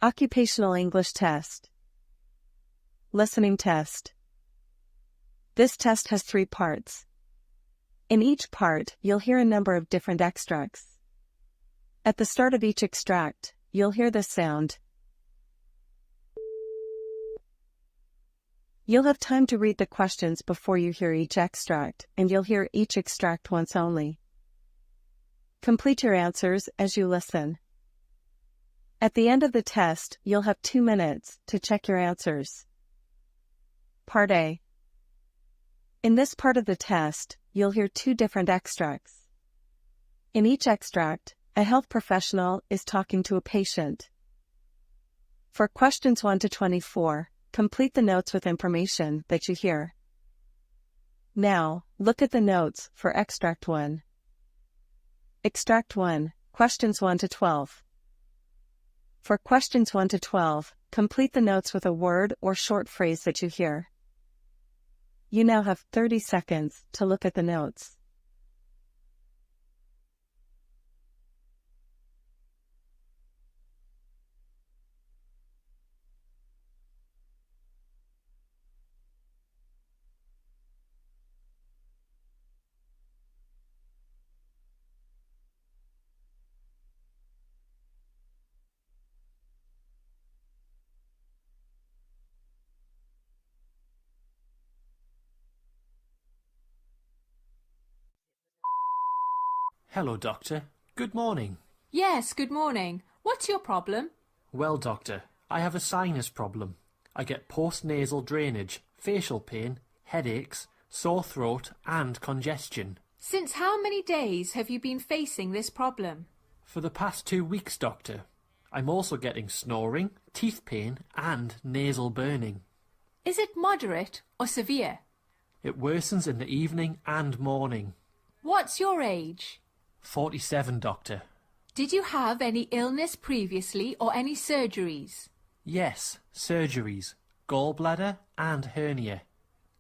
Occupational English Test. Listening Test. This test has 3 parts. In each part, you'll hear a number of different extracts. At the start of each extract, you'll hear this sound. You'll have time to read the questions before you hear each extract, and you'll hear each extract once only. Complete your answers as you listen. At the end of the test, you'll have 2 minutes to check your answers. Part A. In this part of the test, you'll hear 2 different extracts. In each extract, a health professional is talking to a patient. For questions 1 to 24, complete the notes with information that you hear. Now, look at the notes for Extract 1. Extract 1, questions 1 to 12. For questions 1 to 12, complete the notes with a word or short phrase that you hear. You now have 30 seconds to look at the notes. Hello, Doctor. Good morning. Yes, good morning. What's your problem? Well, Doctor, I have a sinus problem. I get post-nasal drainage, facial pain, headaches, sore throat and congestion. Since how many days have you been facing this problem? For the past 2 weeks, Doctor. I'm also getting snoring, teeth pain and nasal burning. Is it moderate or severe? It worsens in the evening and morning. What's your age? 47, Doctor. Did you have any illness previously or any surgeries? Yes, surgeries, gallbladder and hernia.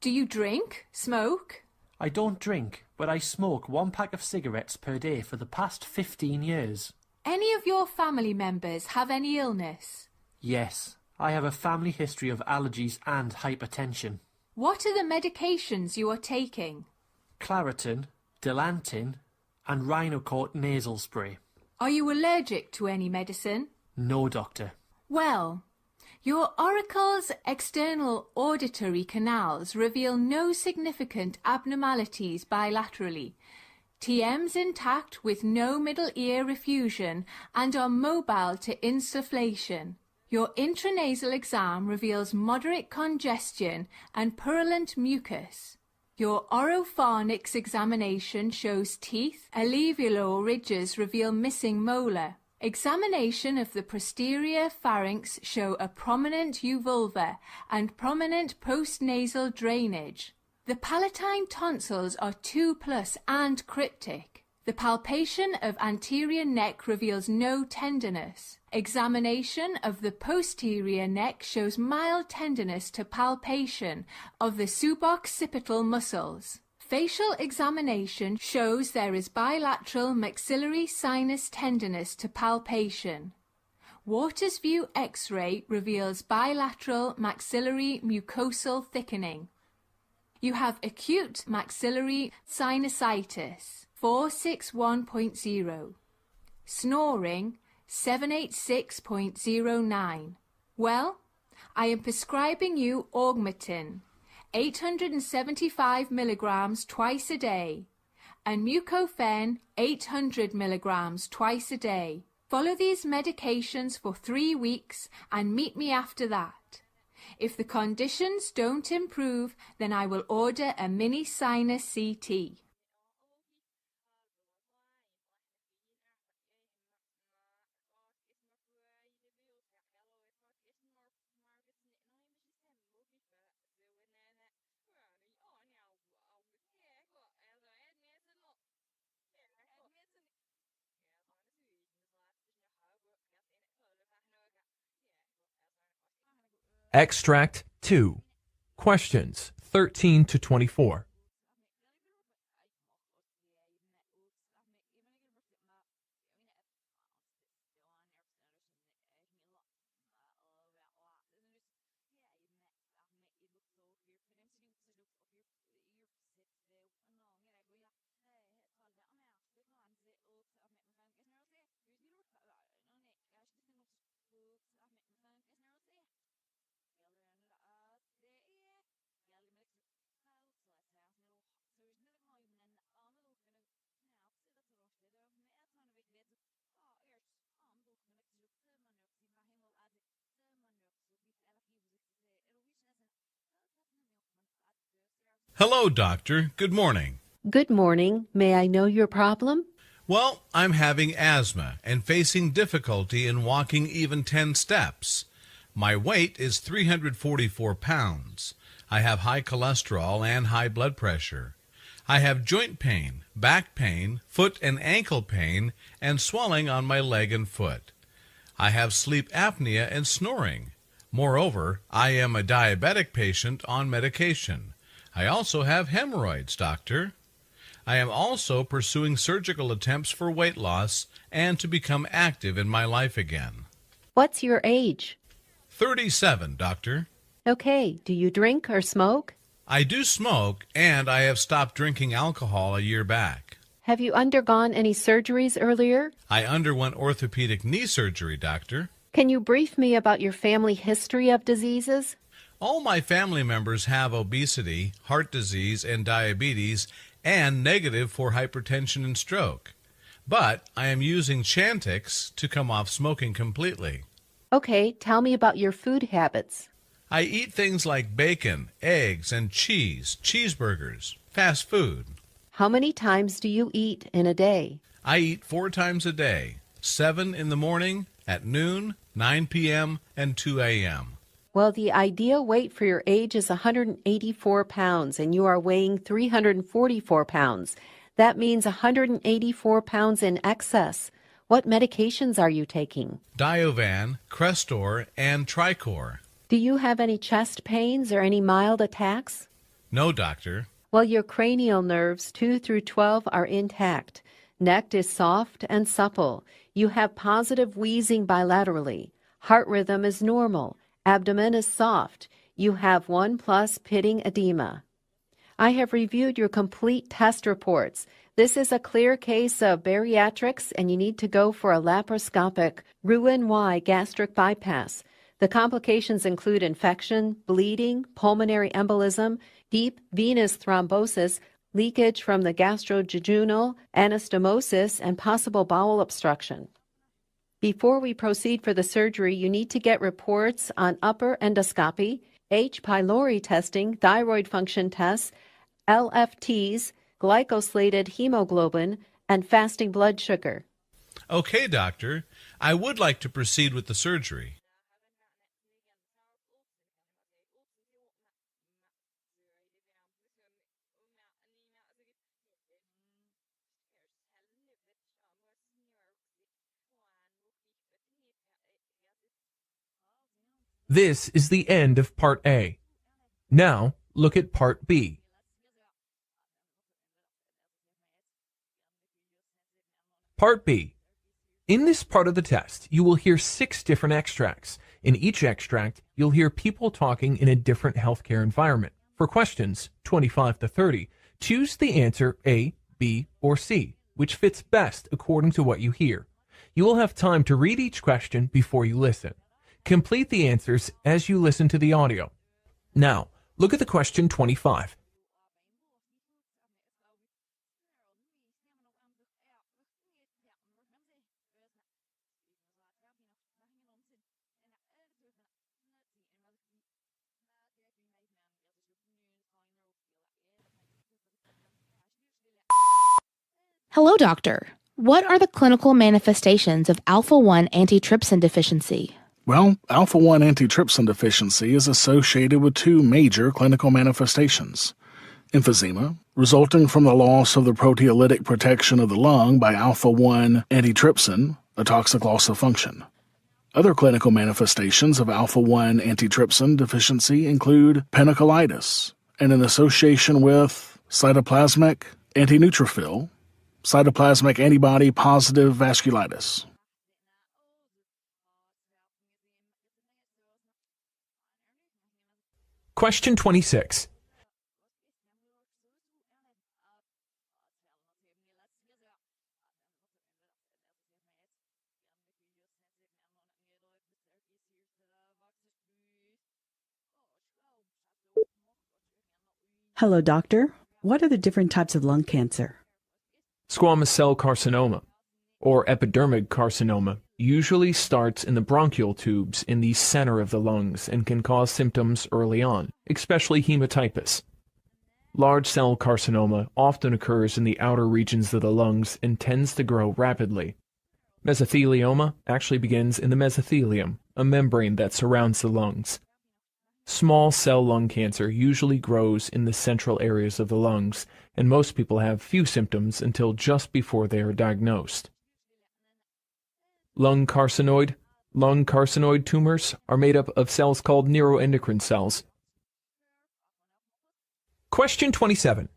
Do you drink, smoke? I don't drink, but I smoke 1 pack of cigarettes per day for the past 15 years. Any of your family members have any illness? Yes, I have a family history of allergies and hypertension. What are the medications you are taking? Claritin, Dilantin and Rhinocort nasal spray. Are you allergic to any medicine? No, Doctor. Well, your auricle's external auditory canals reveal no significant abnormalities bilaterally. TM's intact with no middle ear effusion and are mobile to insufflation. Your intranasal exam reveals moderate congestion and purulent mucus. Your oropharynx examination shows teeth, alveolar ridges reveal missing molar. Examination of the posterior pharynx show a prominent uvulva and prominent postnasal drainage. The palatine tonsils are 2+ and cryptic. The palpation of anterior neck reveals no tenderness. Examination of the posterior neck shows mild tenderness to palpation of the suboccipital muscles. Facial examination shows there is bilateral maxillary sinus tenderness to palpation. Waters View X-ray reveals bilateral maxillary mucosal thickening. You have acute maxillary sinusitis, 461.0. Snoring, 786.09. Well, I am prescribing you Augmentin, 875 milligrams twice a day, and Mucofen, 800 milligrams twice a day. Follow these medications for 3 weeks and meet me after that. If the conditions don't improve, then I will order a mini sinus CT. Extract 2. Questions 13 to 24. Hello, doctor. Good morning. Good morning. May I know your problem? Well, I'm having asthma and facing difficulty in walking even 10 steps. My weight is 344 pounds. I have high cholesterol and high blood pressure. I have joint pain, back pain, foot and ankle pain, and swelling on my leg and foot. I have sleep apnea and snoring. Moreover, I am a diabetic patient on medication. I also have hemorrhoids, doctor. I am also pursuing surgical attempts for weight loss and to become active in my life again. What's your age? 37, doctor. Okay, do you drink or smoke? I do smoke, and I have stopped drinking alcohol a year back. Have you undergone any surgeries earlier? I underwent orthopedic knee surgery, doctor. Can you brief me about your family history of diseases? All my family members have obesity, heart disease, and diabetes, and negative for hypertension and stroke. But I am using Chantix to come off smoking completely. Okay, tell me about your food habits. I eat things like bacon, eggs, and cheese, cheeseburgers, fast food. How many times do you eat in a day? I eat 4 times a day, 7 in the morning, at noon, 9 p.m., and 2 a.m. Well, the ideal weight for your age is 184 pounds, and you are weighing 344 pounds. That means 184 pounds in excess. What medications are you taking? Diovan, Crestor, and Tricor. Do you have any chest pains or any mild attacks? No, doctor. Well, your cranial nerves 2 through 12 are intact. Neck is soft and supple. You have positive wheezing bilaterally. Heart rhythm is normal. Abdomen is soft. You have 1+ pitting edema. I have reviewed your complete test reports. This is a clear case of bariatrics, and you need to go for a laparoscopic Roux-en-Y gastric bypass. The complications include infection, bleeding, pulmonary embolism, deep venous thrombosis, leakage from the gastrojejunal, anastomosis, and possible bowel obstruction. Before we proceed for the surgery, you need to get reports on upper endoscopy, H. pylori testing, thyroid function tests, LFTs, glycosylated hemoglobin, and fasting blood sugar. Okay, doctor. I would like to proceed with the surgery. This is the end of Part A. Now, look at Part B. Part B. In this part of the test, you will hear 6 different extracts. In each extract, you'll hear people talking in a different healthcare environment. For questions 25 to 30, choose the answer A, B, or C, which fits best according to what you hear. You will have time to read each question before you listen. Complete the answers as you listen to the audio. Now, look at the question 25. Hello, doctor. What are the clinical manifestations of alpha-1 antitrypsin deficiency? Well, alpha-1 antitrypsin deficiency is associated with 2 major clinical manifestations. Emphysema, resulting from the loss of the proteolytic protection of the lung by alpha-1 antitrypsin, a toxic loss of function. Other clinical manifestations of alpha-1 antitrypsin deficiency include panniculitis and an association with cytoplasmic antineutrophil, cytoplasmic antibody positive vasculitis. Question 26. Hello, doctor. What are the different types of lung cancer? Squamous cell carcinoma, or epidermic carcinoma, usually starts in the bronchial tubes in the center of the lungs and can cause symptoms early on, especially hematypus. Large cell carcinoma often occurs in the outer regions of the lungs and tends to grow rapidly. Mesothelioma actually begins in the mesothelium, a membrane that surrounds the lungs. Small cell lung cancer usually grows in the central areas of the lungs, and most people have few symptoms until just before they are diagnosed. Lung carcinoid tumors are made up of cells called neuroendocrine cells. Question 27.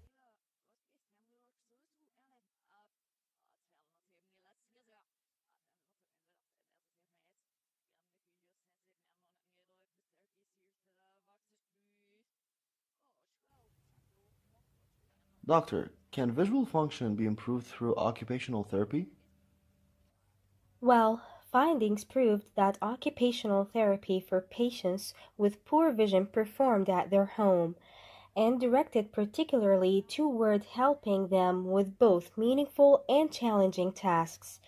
Doctor, can visual function be improved through occupational therapy? Well, findings proved that occupational therapy for patients with poor vision performed at their home and directed particularly toward helping them with both meaningful and challenging tasks,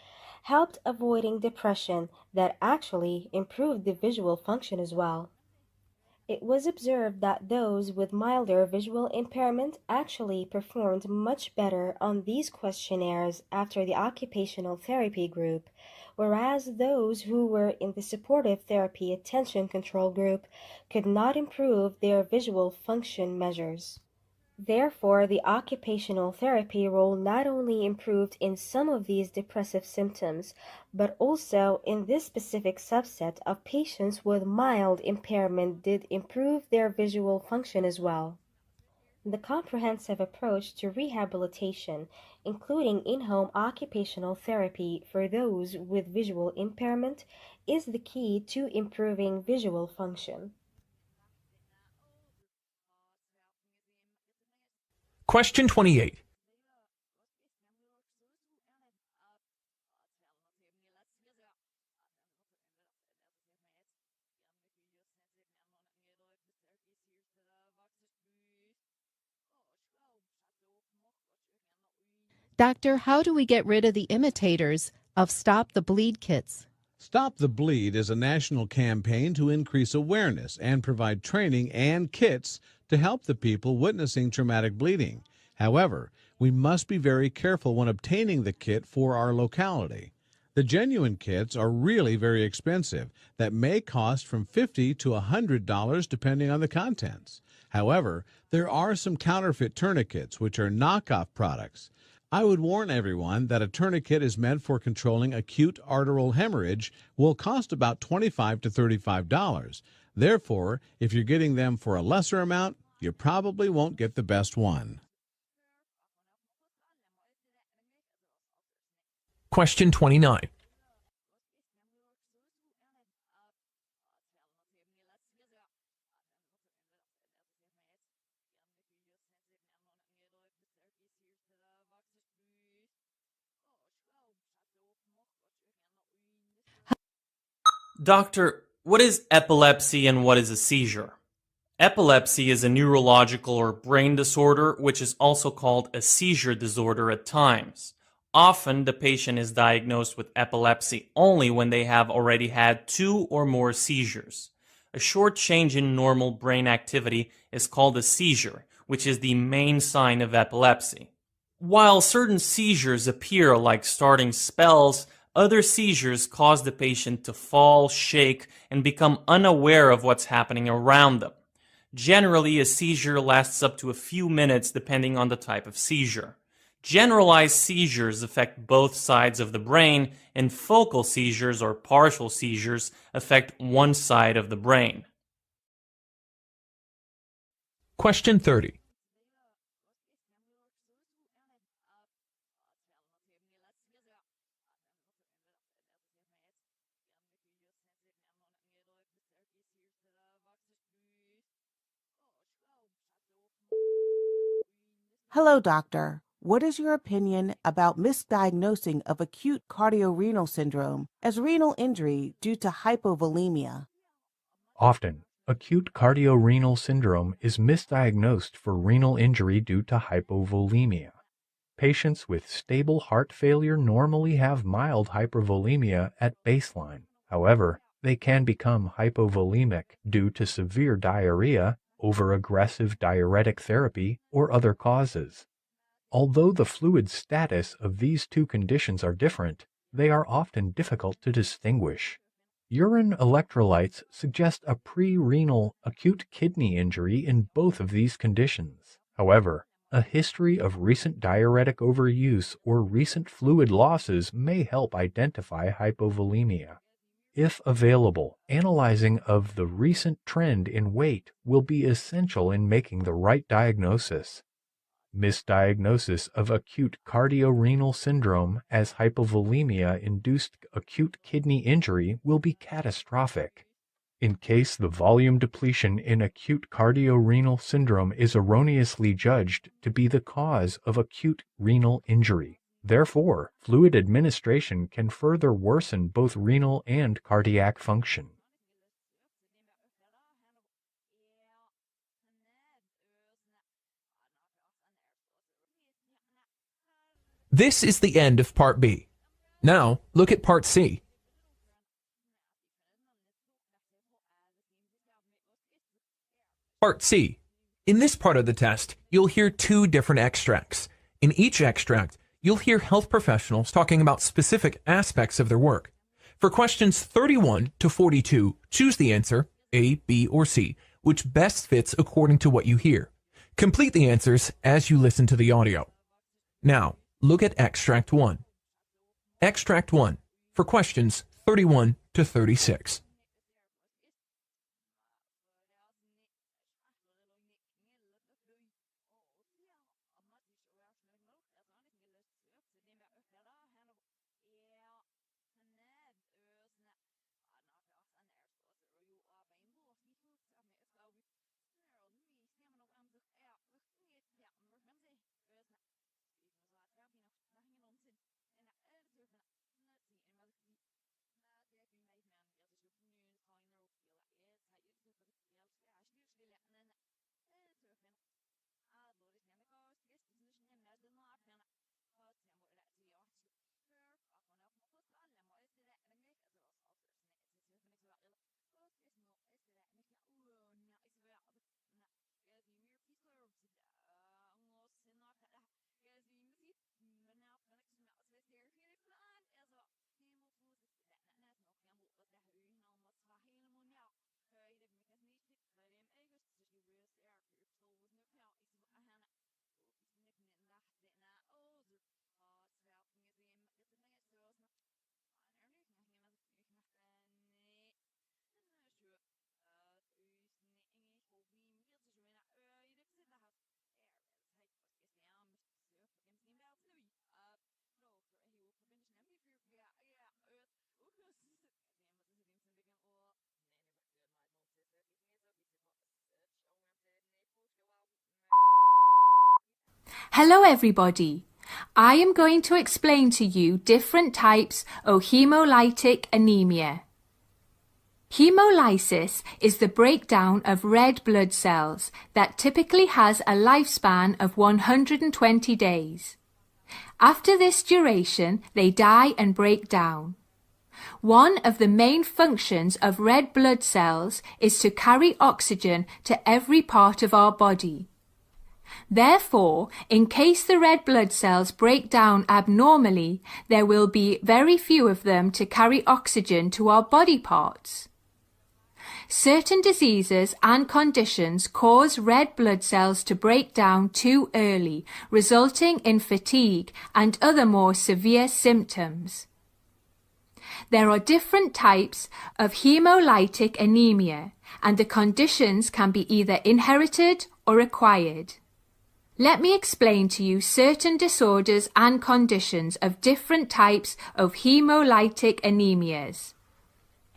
helped avoiding depression that actually improved the visual function as well. It was observed that those with milder visual impairment actually performed much better on these questionnaires after the occupational therapy group, whereas those who were in the supportive therapy attention control group could not improve their visual function measures. Therefore, the occupational therapy role not only improved in some of these depressive symptoms, but also in this specific subset of patients with mild impairment did improve their visual function as well. The comprehensive approach to rehabilitation, including in-home occupational therapy for those with visual impairment, is the key to improving visual function. Question 28. Doctor, how do we get rid of the imitators of Stop the Bleed kits? Stop the Bleed is a national campaign to increase awareness and provide training and kits to help the people witnessing traumatic bleeding. However, we must be very careful when obtaining the kit for our locality. The genuine kits are really very expensive, that may cost from $50 to $100 depending on the contents. However, there are some counterfeit tourniquets which are knockoff products. I would warn everyone that a tourniquet is meant for controlling acute arterial hemorrhage, will cost about $25 to $35. Therefore, if you're getting them for a lesser amount, you probably won't get the best one. Question 29. Doctor, what is epilepsy and what is a seizure? Epilepsy is a neurological or brain disorder which is also called a seizure disorder at times. Often, the patient is diagnosed with epilepsy only when they have already had 2 or more seizures. A short change in normal brain activity is called a seizure, which is the main sign of epilepsy. While certain seizures appear like starting spells, other seizures cause the patient to fall, shake, and become unaware of what's happening around them. Generally, a seizure lasts up to a few minutes depending on the type of seizure. Generalized seizures affect both sides of the brain, and focal seizures or partial seizures affect one side of the brain. Question 30. Hello, doctor. What is your opinion about misdiagnosing of acute cardiorenal syndrome as renal injury due to hypovolemia? Often, acute cardiorenal syndrome is misdiagnosed for renal injury due to hypovolemia. Patients with stable heart failure normally have mild hypervolemia at baseline. However, they can become hypovolemic due to severe diarrhea over aggressive diuretic therapy or other causes. Although the fluid status of these two conditions are different, they are often difficult to distinguish. Urine electrolytes suggest a pre-renal acute kidney injury in both of these conditions. However, a history of recent diuretic overuse or recent fluid losses may help identify hypovolemia. If available, analyzing of the recent trend in weight will be essential in making the right diagnosis. Misdiagnosis of acute cardiorenal syndrome as hypovolemia-induced acute kidney injury will be catastrophic. In case the volume depletion in acute cardiorenal syndrome is erroneously judged to be the cause of acute renal injury. Therefore, fluid administration can further worsen both renal and cardiac function. This is the end of Part B. Now, look at Part C. Part C. In this part of the test, you'll hear two different extracts. In each extract, you'll hear health professionals talking about specific aspects of their work. For questions 31 to 42, choose the answer, A, B, or C, which best fits according to what you hear. Complete the answers as you listen to the audio. Now, look at Extract 1. Extract 1, for questions 31 to 36. Hello everybody. I am going to explain to you different types of hemolytic anemia. Hemolysis is the breakdown of red blood cells that typically has a lifespan of 120 days. After this duration, they die and break down. One of the main functions of red blood cells is to carry oxygen to every part of our body. Therefore, in case the red blood cells break down abnormally, there will be very few of them to carry oxygen to our body parts. Certain diseases and conditions cause red blood cells to break down too early, resulting in fatigue and other more severe symptoms. There are different types of hemolytic anemia, and the conditions can be either inherited or acquired. Let me explain to you certain disorders and conditions of different types of hemolytic anemias.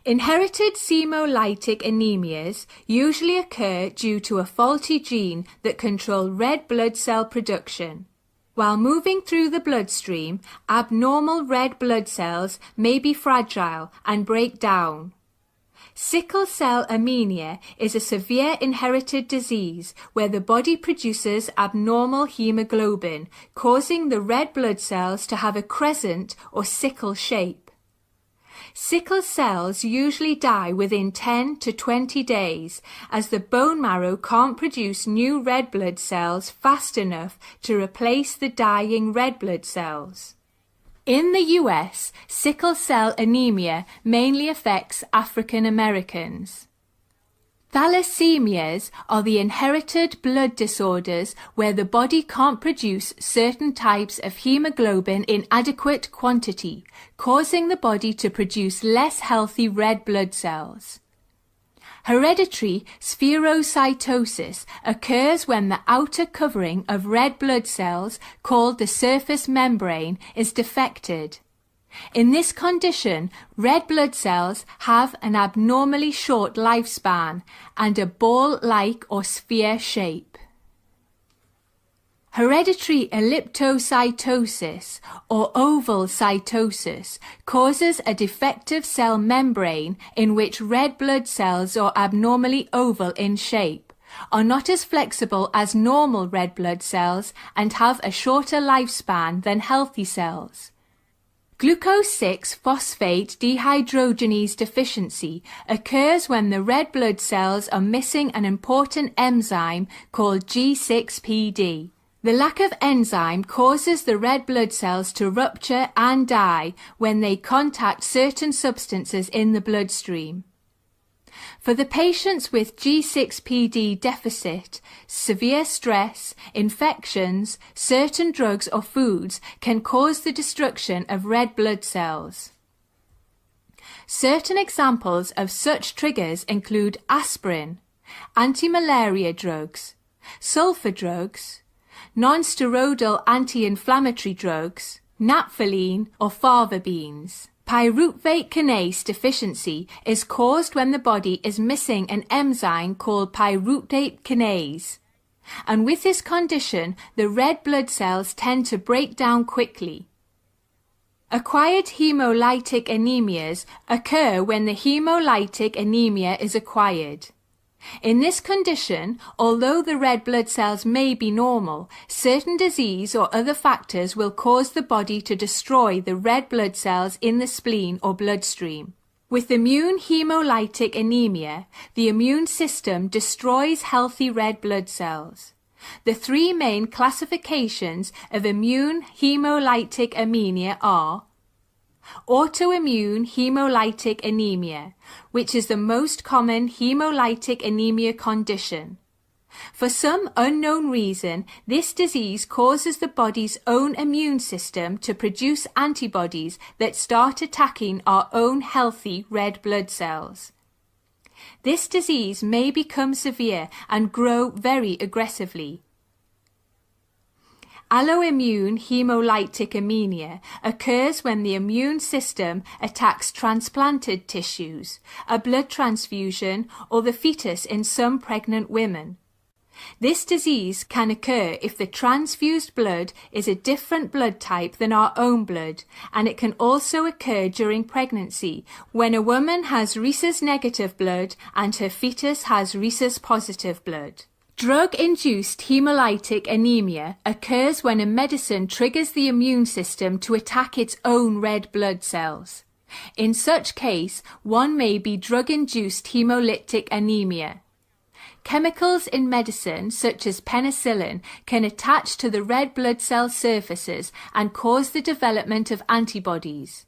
Inherited hemolytic anemias usually occur due to a faulty gene that controls red blood cell production. While moving through the bloodstream, abnormal red blood cells may be fragile and break down. Sickle cell anemia is a severe inherited disease where the body produces abnormal hemoglobin, causing the red blood cells to have a crescent or sickle shape. Sickle cells usually die within 10 to 20 days, as the bone marrow can't produce new red blood cells fast enough to replace the dying red blood cells. In the US, sickle cell anemia mainly affects African Americans. Thalassemias are the inherited blood disorders where the body can't produce certain types of hemoglobin in adequate quantity, causing the body to produce less healthy red blood cells. Hereditary spherocytosis occurs when the outer covering of red blood cells, called the surface membrane, is defected. In this condition, red blood cells have an abnormally short lifespan and a ball-like or sphere shape. Hereditary elliptocytosis or oval cytosis causes a defective cell membrane in which red blood cells are abnormally oval in shape, are not as flexible as normal red blood cells, and have a shorter lifespan than healthy cells. Glucose-6-phosphate dehydrogenase deficiency occurs when the red blood cells are missing an important enzyme called G6PD. The lack of enzyme causes the red blood cells to rupture and die when they contact certain substances in the bloodstream. For the patients with G6PD deficit, severe stress, infections, certain drugs or foods can cause the destruction of red blood cells. Certain examples of such triggers include aspirin, anti-malaria drugs, sulfur drugs, non-steroidal anti-inflammatory drugs, naphthalene or fava beans. Pyruvate kinase deficiency is caused when the body is missing an enzyme called pyruvate kinase. And with this condition, the red blood cells tend to break down quickly. Acquired hemolytic anemias occur when the hemolytic anemia is acquired. In this condition, although the red blood cells may be normal, certain disease or other factors will cause the body to destroy the red blood cells in the spleen or bloodstream. With immune hemolytic anemia, the immune system destroys healthy red blood cells. The three main classifications of immune hemolytic anemia are autoimmune hemolytic anemia, which is the most common hemolytic anemia condition. For some unknown reason, this disease causes the body's own immune system to produce antibodies that start attacking our own healthy red blood cells. This disease may become severe and grow very aggressively. Alloimmune hemolytic anemia occurs when the immune system attacks transplanted tissues, a blood transfusion, or the fetus in some pregnant women. This disease can occur if the transfused blood is a different blood type than our own blood, and it can also occur during pregnancy when a woman has rhesus negative blood and her fetus has rhesus positive blood. Drug-induced hemolytic anemia occurs when a medicine triggers the immune system to attack its own red blood cells. In such case, one may be drug-induced hemolytic anemia. Chemicals in medicine, such as penicillin, can attach to the red blood cell surfaces and cause the development of antibodies.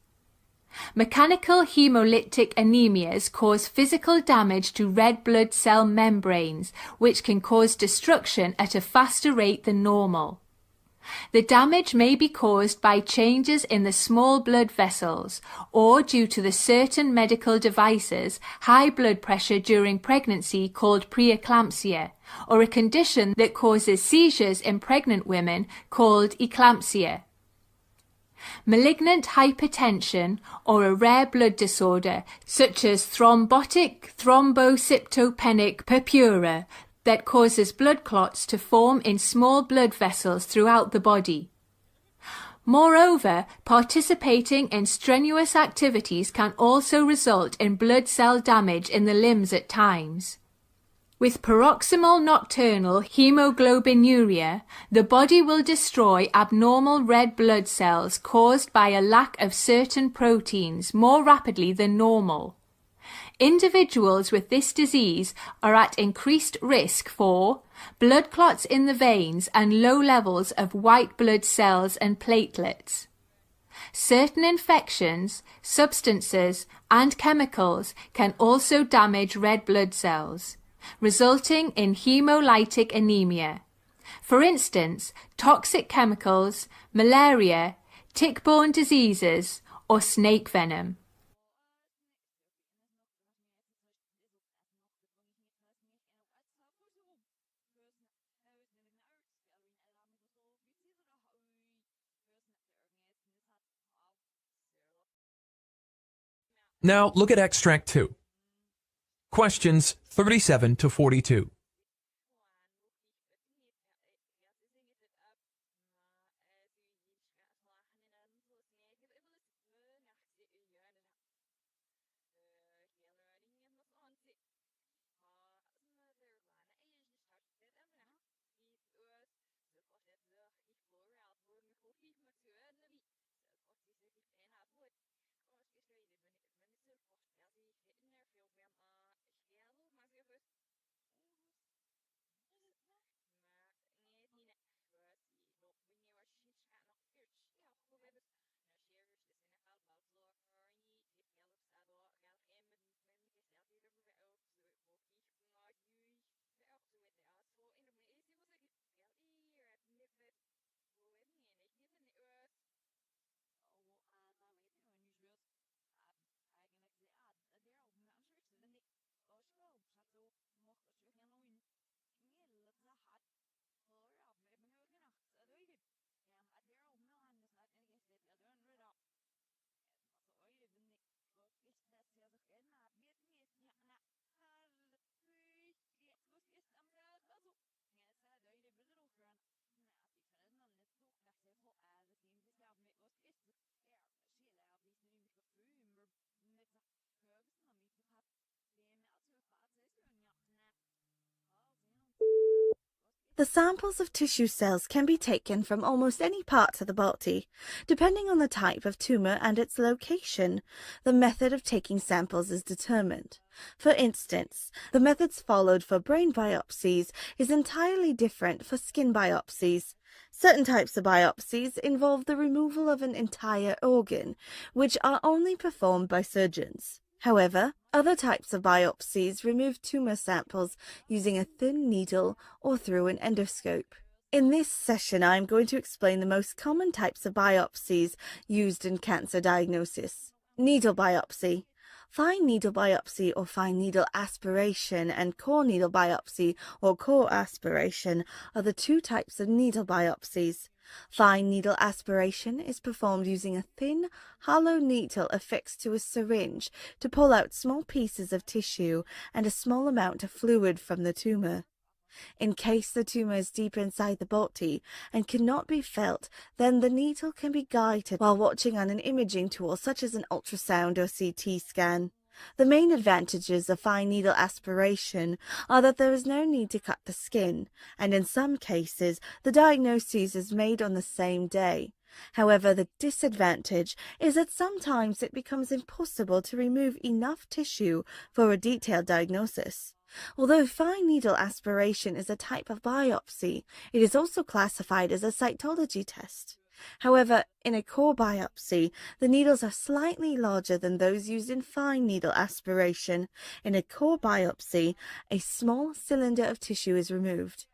Mechanical hemolytic anemias cause physical damage to red blood cell membranes, which can cause destruction at a faster rate than normal. The damage may be caused by changes in the small blood vessels, or due to the certain medical devices, high blood pressure during pregnancy called preeclampsia, or a condition that causes seizures in pregnant women called eclampsia. Malignant hypertension, or a rare blood disorder such as thrombotic thrombocytopenic purpura, that causes blood clots to form in small blood vessels throughout the body. Moreover, participating in strenuous activities can also result in blood cell damage in the limbs at times. With paroxysmal nocturnal hemoglobinuria, the body will destroy abnormal red blood cells caused by a lack of certain proteins more rapidly than normal. Individuals with this disease are at increased risk for blood clots in the veins and low levels of white blood cells and platelets. Certain infections, substances, and chemicals can also damage red blood cells, resulting in hemolytic anemia. For instance, toxic chemicals, malaria, tick-borne diseases, or snake venom. Now look at extract 2. Questions 37 to 42. The samples of tissue cells can be taken from almost any part of the body, depending on the type of tumor and its location. The method of taking samples is determined. For instance, the methods followed for brain biopsies is entirely different for skin biopsies. Certain types of biopsies involve the removal of an entire organ, which are only performed by surgeons. However, other types of biopsies remove tumor samples using a thin needle or through an endoscope. In this session, I am going to explain the most common types of biopsies used in cancer diagnosis. Needle biopsy. Fine needle biopsy or fine needle aspiration and core needle biopsy or core aspiration are the two types of needle biopsies. Fine needle aspiration is performed using a thin, hollow needle affixed to a syringe to pull out small pieces of tissue and a small amount of fluid from the tumor. In case the tumor is deep inside the body and cannot be felt, then the needle can be guided while watching on an imaging tool such as an ultrasound or CT scan. The main advantages of fine needle aspiration are that there is no need to cut the skin, and in some cases the diagnosis is made on the same day. However, the disadvantage is that sometimes it becomes impossible to remove enough tissue for a detailed diagnosis. Although fine needle aspiration is a type of biopsy, it is also classified as a cytology test. However, in a core biopsy, the needles are slightly larger than those used in fine needle aspiration. In a core biopsy, a small cylinder of tissue is removed.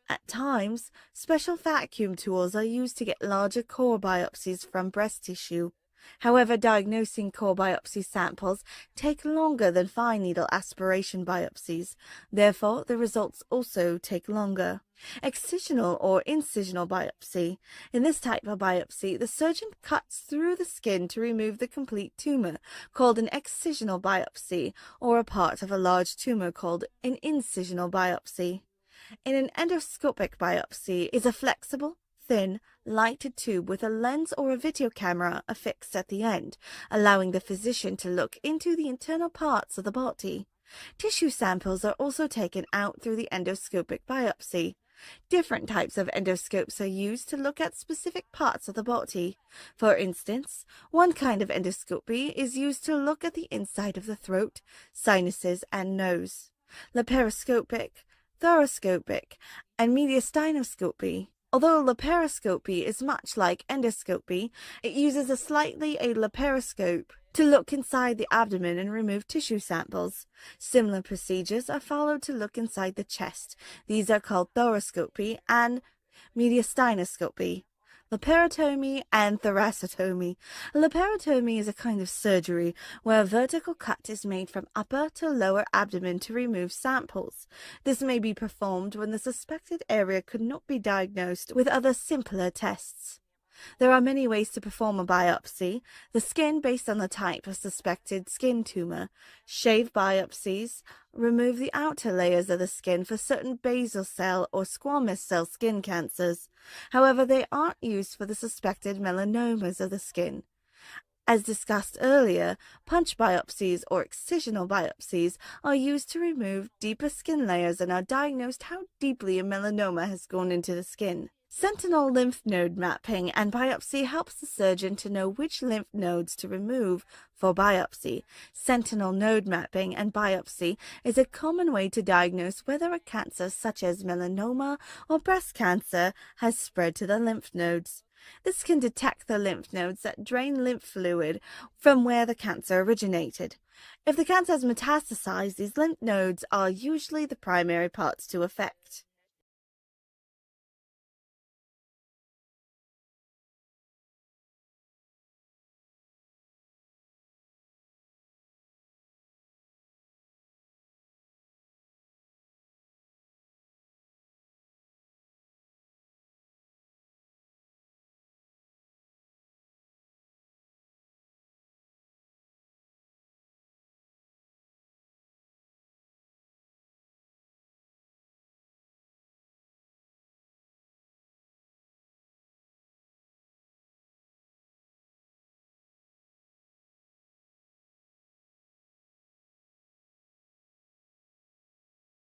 At times, special vacuum tools are used to get larger core biopsies from breast tissue. However, diagnosing core biopsy samples take longer than fine needle aspiration biopsies. Therefore, the results also take longer. Excisional or incisional biopsy. In this type of biopsy, the surgeon cuts through the skin to remove the complete tumor, called an excisional biopsy, or a part of a large tumor called an incisional biopsy. In an endoscopic biopsy is a flexible, thin, lighted tube with a lens or a video camera affixed at the end, allowing the physician to look into the internal parts of the body. Tissue samples are also taken out through the endoscopic biopsy. Different types of endoscopes are used to look at specific parts of the body. For instance, one kind of endoscopy is used to look at the inside of the throat, sinuses, and nose. Laparoscopic, thoracoscopic, and mediastinoscopy. Although laparoscopy is much like endoscopy, it uses a laparoscope to look inside the abdomen and remove tissue samples. Similar procedures are followed to look inside the chest. These are called thoracoscopy and mediastinoscopy. Laparotomy and thoracotomy. Laparotomy is a kind of surgery where a vertical cut is made from upper to lower abdomen to remove samples. This may be performed when the suspected area could not be diagnosed with other simpler tests. There are many ways to perform a biopsy: the skin based on the type of suspected skin tumor, shave biopsies, remove the outer layers of the skin for certain basal cell or squamous cell skin cancers. However, they aren't used for the suspected melanomas of the skin. As discussed earlier, punch biopsies or excisional biopsies are used to remove deeper skin layers and are diagnosed how deeply a melanoma has gone into the skin. Sentinel lymph node mapping and biopsy helps the surgeon to know which lymph nodes to remove for biopsy. Sentinel node mapping and biopsy is a common way to diagnose whether a cancer such as melanoma or breast cancer has spread to the lymph nodes. This can detect the lymph nodes that drain lymph fluid from where the cancer originated. If the cancer has metastasized, these lymph nodes are usually the primary parts to affect.